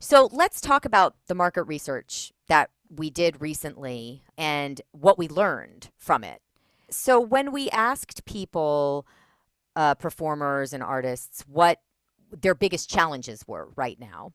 So let's talk about the market research that we did recently and what we learned from it. So when we asked people, performers and artists, what their biggest challenges were right now,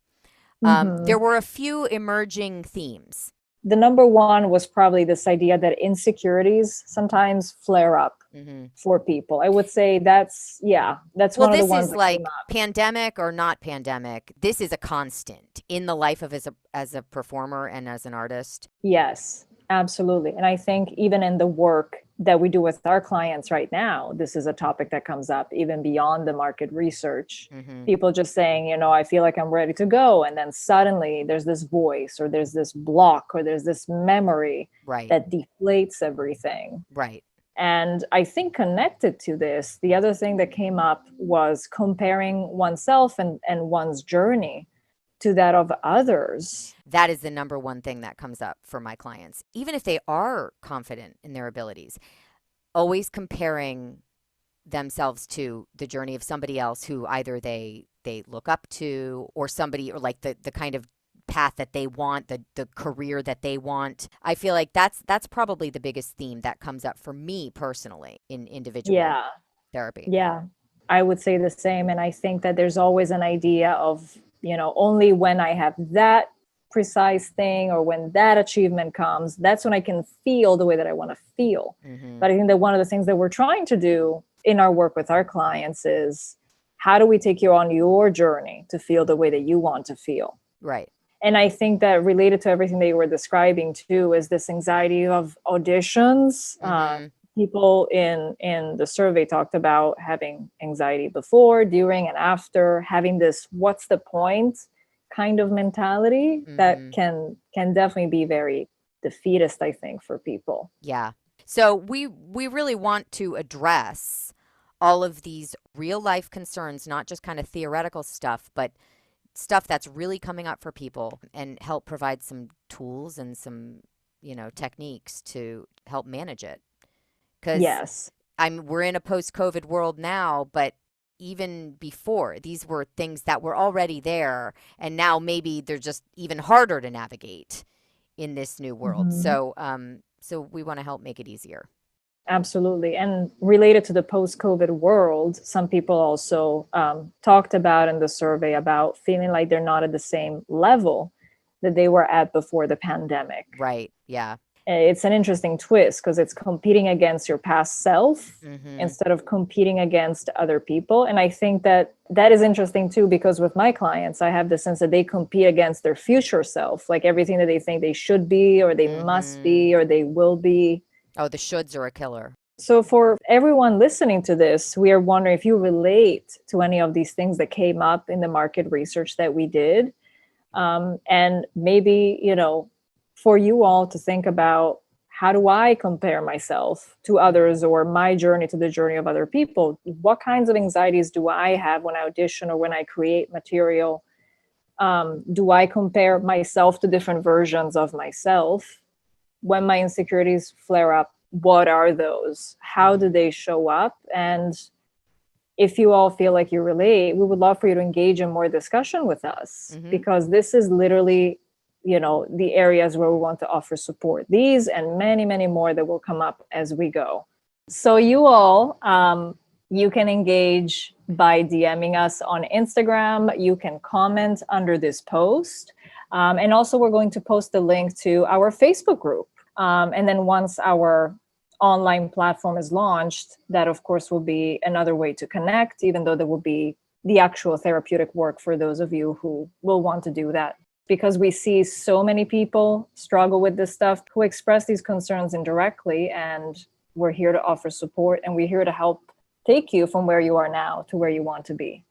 there Hmm. were a few emerging themes. The number one was probably this idea that insecurities sometimes flare up Hmm. for people. I would say that's Well, one of the this ones is that came like up. pandemic or not pandemic. This is a constant in the life of as a performer and as an artist. Yes, absolutely. And I think even in the work that we do with our clients right now, this is a topic that comes up even beyond the market research. Hmm. People just saying, I feel like I'm ready to go. And then suddenly there's this voice or there's this block or there's this memory Right. that deflates everything. Right. And I think connected to this, the other thing that came up was comparing oneself and one's journey to that of others. That is the number one thing that comes up for my clients, even if they are confident in their abilities. Always comparing themselves to the journey of somebody else who either they look up to, or somebody, or like the kind of path that they want, the career that they want. I feel like that's probably the biggest theme that comes up for me personally in individual Yeah, therapy. yeah, I would say the same. And I think that there's always an idea of, only when I have that precise thing or when that achievement comes, that's when I can feel the way that I want to feel. Hmm. But I think that one of the things that we're trying to do in our work with our clients is how do we take you on your journey to feel the way that you want to feel? Right. And I think that related to everything that you were describing too is this anxiety of auditions. Hmm. People in the survey talked about having anxiety before, during, and after, having this "what's the point" kind of mentality that Hmm. can definitely be very defeatist, I think, for people. Yeah. So we really want to address all of these real life concerns, not just kind of theoretical stuff, but stuff that's really coming up for people, and help provide some tools and some, techniques to help manage it. Cuz Yes. we're in a post-COVID world now, but even before, these were things that were already there, and now maybe they're just even harder to navigate in this new world. Mhm. So we want to help make it easier. Absolutely. And related to the post COVID world, some people also talked about in the survey about feeling like they're not at the same level that they were at before the pandemic. Right. Yeah. It's an interesting twist because it's competing against your past self Mhm. instead of competing against other people. And I think that that is interesting too, because with my clients, I have the sense that they compete against their future self, like everything that they think they should be, or they must Mhm. be, or they will be. Oh, the shoulds are a killer. So, for everyone listening to this, we are wondering if you relate to any of these things that came up in the market research that we did. And maybe, for you all to think about how do I compare myself to others or my journey to the journey of other people? What kinds of anxieties do I have when I audition or when I create material? Do I compare myself to different versions of myself? When my insecurities flare up, what are those? How do Mhm. they show up? And if you all feel like you relate, we would love for you to engage in more discussion with us Mhm. because this is literally, the areas where we want to offer support. These and many, many more that will come up as we go. So you all, you can engage by DMing us on Instagram. You can comment under this post. And also, we're going to post a link to our Facebook group. And then once our online platform is launched, that of course will be another way to connect, even though there will be the actual therapeutic work for those of you who will want to do that. Because we see so many people struggle with this stuff who express these concerns indirectly, and we're here to offer support and we're here to help take you from where you are now to where you want to be.